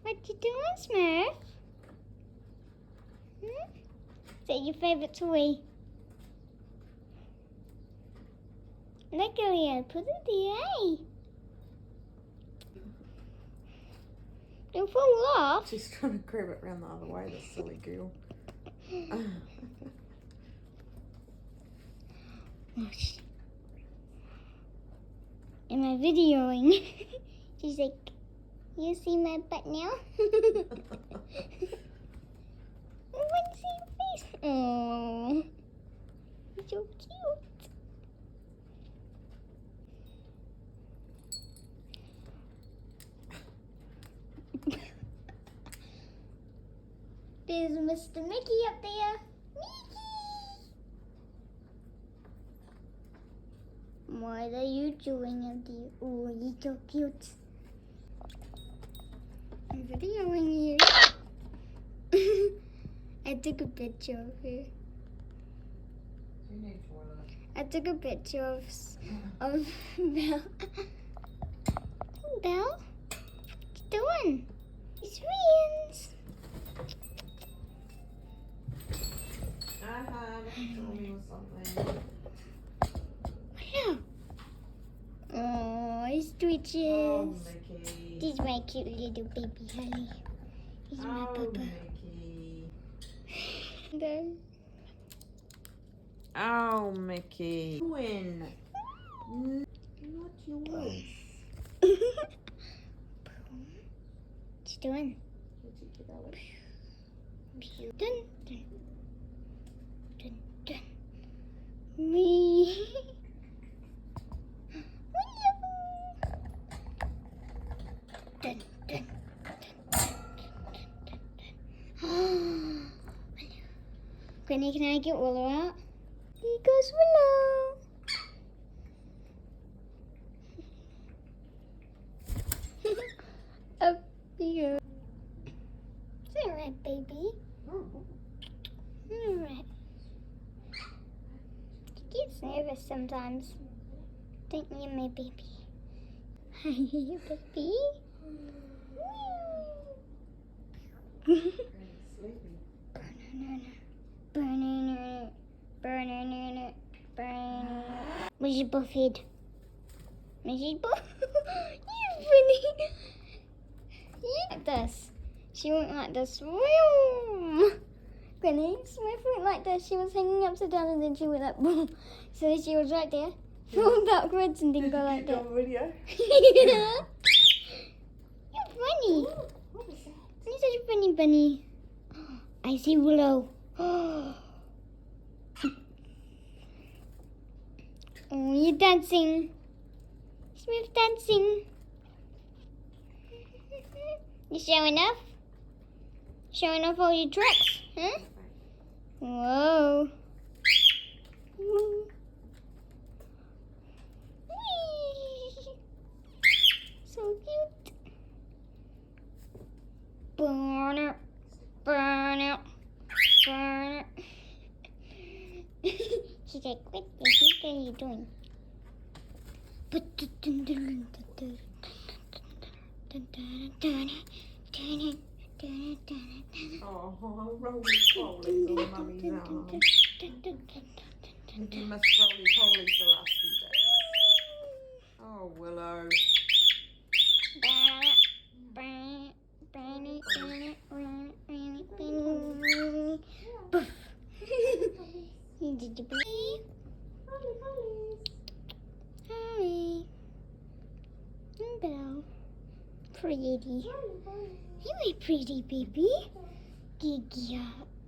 What you doing, Smurf? Hmm? Is that your favourite toy? Look, Leah, put it there. Don't fall off. She's trying to grab it around the other way, this silly girl. Am I videoing? She's like, you see my butt now? I want to see your face. Oh, you're so cute. There's Mr. Mickey up there. Mickey! What are you doing up there? Oh, you're so cute. I'm videoing you. I took a picture of her. You need toilet. I took a picture of Belle. Belle? What you doing? It's friends. Tell me something. Hello. Oh, it's twitches. Oh, Mickey. This is my cute little baby Holly. He's my Oh, papa. Mickey. Then Oh, Mickey. Win. Not yours. What's he doing? Dun, dun, dun, dun. Me. Dun, dun, dun. Granny, can I get Willow out? Here goes Willow. Up here. It's alright, baby. Alright. She gets nervous sometimes. Don't you, my baby? Are you baby? Banana. Where's your buff head? Mrs. Buff? You're funny. You like this. She went like this. Granny, Smith went like this. She was hanging upside down and then she went like boom. So she was right there. Fell backwards and didn't go like that. Video? Yeah. You're funny. What is that? You're such a funny bunny. I see Willow. Oh, you're dancing. Smith dancing. You showing off? Showing off all your tricks, huh? Whoa. Wee. So cute. Burn it. Burn it. Burn it. She's like, what the heck are you doing? Oh, roly polies on Mummy's arm. You must roly polies for us today. Oh, Willow. Did you believe? Hi. Belle. Pretty. You a pretty baby. Gigi.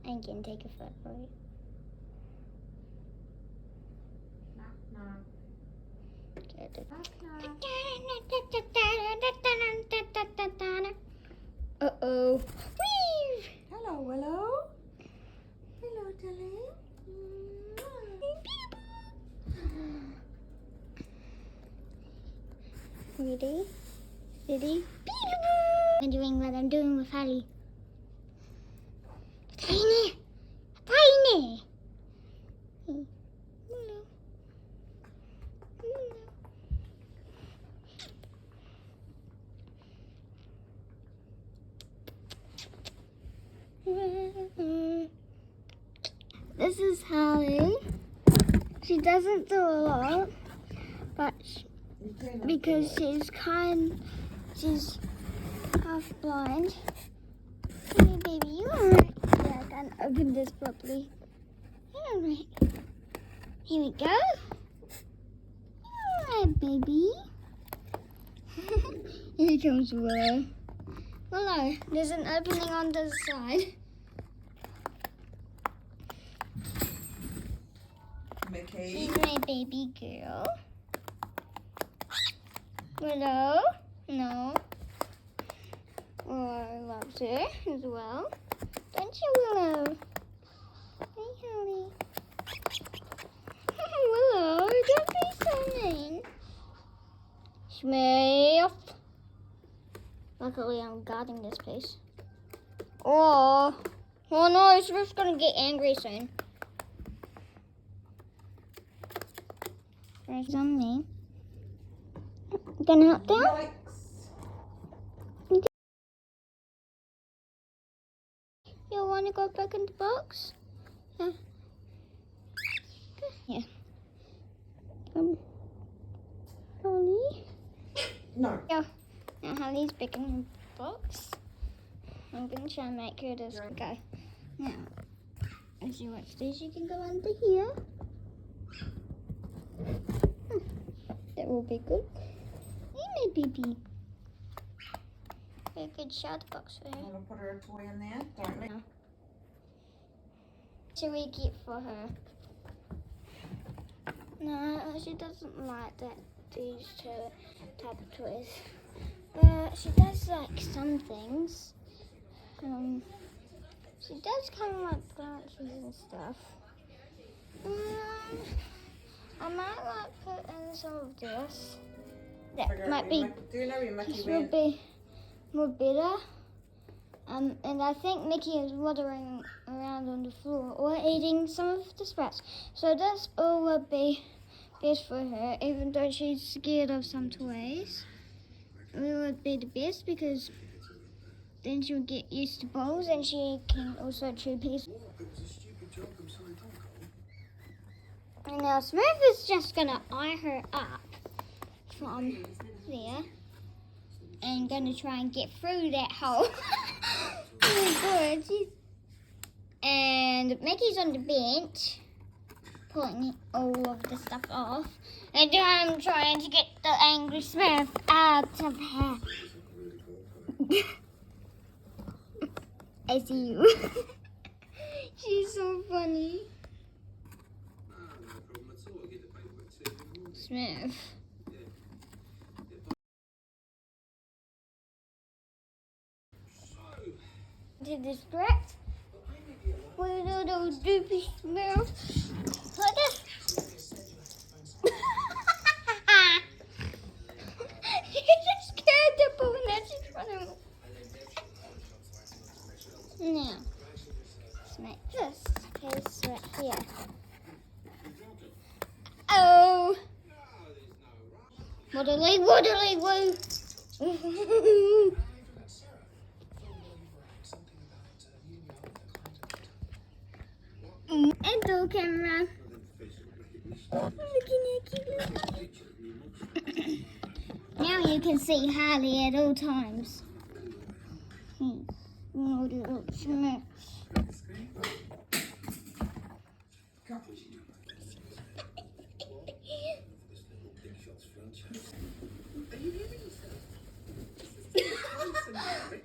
I can take a photo for you. Uh-oh. Whee! Hello, Willow. Hello, darling. Ready? Ready? I'm doing what I'm doing with Holly. Tiny! Tiny! Hello. Hello. This is Hallie. She doesn't do a lot, but because she's half blind. Hey, baby, you alright? Yeah, I can't open this properly. You alright? Here we go. Alright, baby. Here comes Willow. Willow, there's an opening on the side. Mickey. She's my baby girl. Willow? No. Oh, loves her as well. Don't you, Willow? Hey, Hallie. Willow, don't be so mean. Smith. Luckily, I'm guarding this place. Oh no, Smith's gonna get angry soon. It's on me. Gonna help them? You wanna go back in the box? Yeah. Yeah. Holly? No. Yeah. Now Hallie's picking the box. I'm gonna try and make her just go. Now, as you watch this, you can go under here. That will be good. Hey, my baby. A good shout box for her. I'm gonna put her a toy in there. Don't let. Should we get for her? No, she doesn't like these two type of toys. But she does like some things. She does kind of like branches and stuff. I might like put in some of this. That might be. Do you know where Mickey This will went? be more better. And I think Mickey is wandering around on the floor or eating some of the sprouts. So this all will be best for her, even though she's scared of some toys. It would be the best because then she'll get used to balls and she can also chew pieces. And now Smith is just gonna eye her up from there and gonna try and get through that hole. Oh my god, and Mickey's on the bench pulling all of the stuff off. And I'm trying to get the angry Smith out of her. I see you. She's so funny. Smith. To distract. What a little doopy Smith. Like this. She just scared the ball and now she's running. Now, smack this piece right here. Oh! Waddly, waddly, woo! Hello, camera. Looking at you. Now you can see Hallie at all times. Little Smith.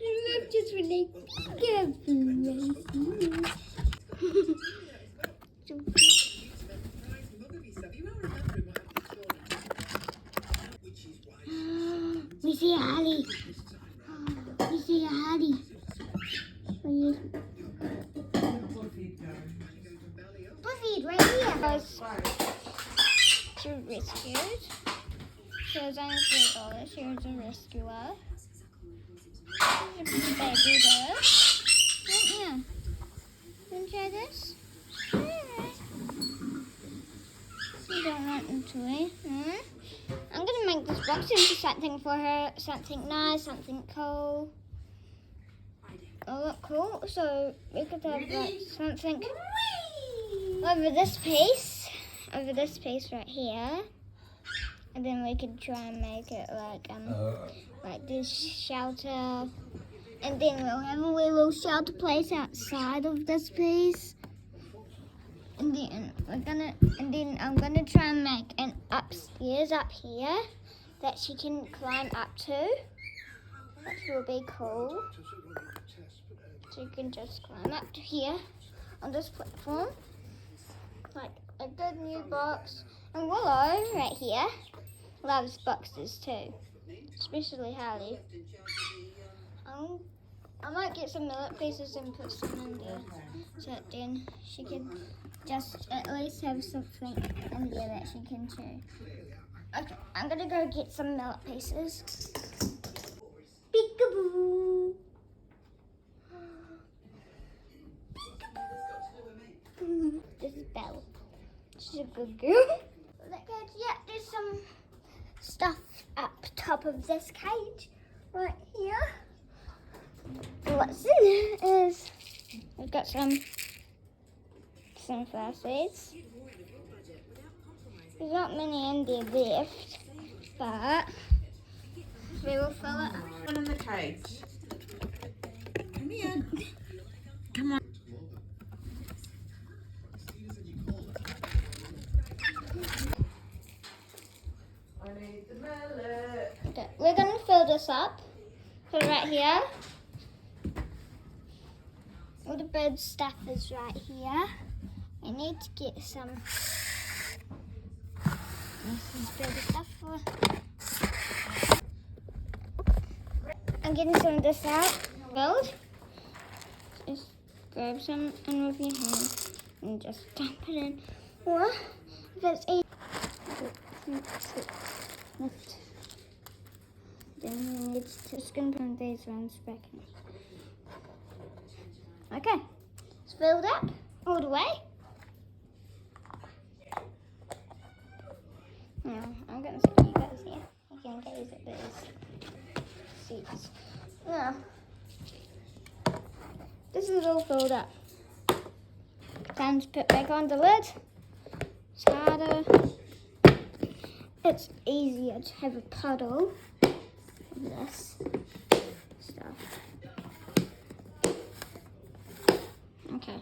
You look just really We see a Hallie. We see a Hallie. Buffy, right here. She was rescued. She was only $3. She was a rescuer. She's a baby girl. Yeah. Want to try this? Alright. You don't want them to eat. I'm going to make this box into something for her. Something nice, something cool. look cool. So we could have like something over this piece right here, and then we could try and make it like this shelter, and then we'll have a little shelter place outside of this piece, and then I'm gonna try and make an upstairs up here that she can climb up to. That will be cool. So you can just climb up to here on this platform, like a good new box. And Willow right here loves boxes too, especially Harley. I might get some millet pieces and put some in there, so then she can just at least have something in there that she can chew. Okay, I'm gonna go get some millet pieces. Peekaboo! This is Belle. She's a good girl. Look at, yeah, there's some stuff up top of this cage right here. What's in there is we've got some sunflower seeds. There's not many in there left, but we will fill it up. One in the cage. Come here. Come on. I need the mallet. Okay, we're gonna fill this up. Put it right here. All the bird stuff is right here. I need to get some. This is bird stuff for. I'm getting some of this out. Build. Just grab some and with your hand and just dump it in. Or if it's easy, lift. Then it's just going to put these ones back in. Okay, it's filled up all the way. Now I'm going to sit you guys here. You can gaze at these seats. Now, this is all filled up. Time to put back on the lid. It's harder. It's easier to have a puddle of this stuff. Okay.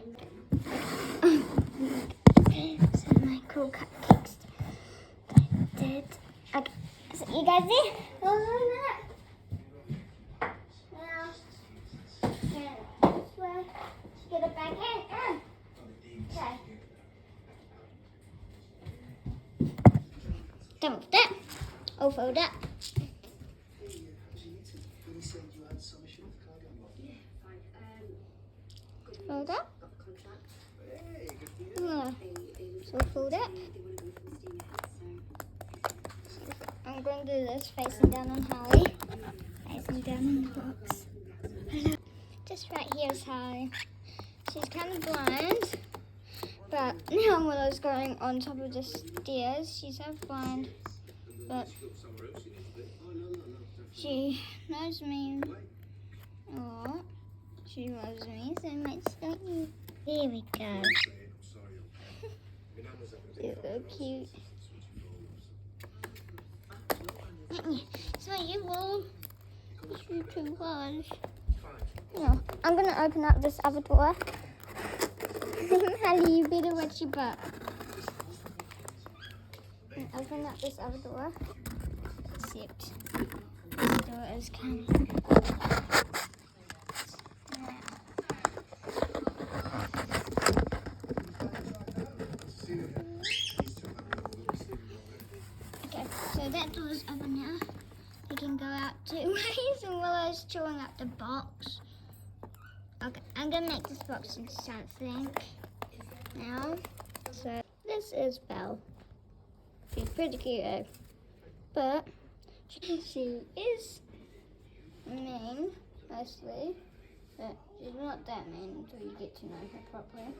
So my cool cupcakes that I did. Okay. So you guys see? Hold on a minute. Now, this way. Get it back in. Okay. Done with that. All filled up. Filled up. So filled up. I'm going to do this facing down on Harley. Facing down on the box. Just right here is Harley. She's kind of blind. But now Willow's going on top of the stairs. She's half blind. But she knows me. Oh, she loves me so much, don't you? There we go. You're so cute. So you will. You're too large. No, I'm gonna open up this other door. Hallie, you better watch your butt. And open up this other door. Except this door is coming. Okay, so that door is open now. We can go out 2 ways, and Willow's chewing up the box. Okay, I'm gonna make this box into something now. So this is Belle. She's pretty cute, but she is mean mostly, but she's not that mean until you get to know her properly.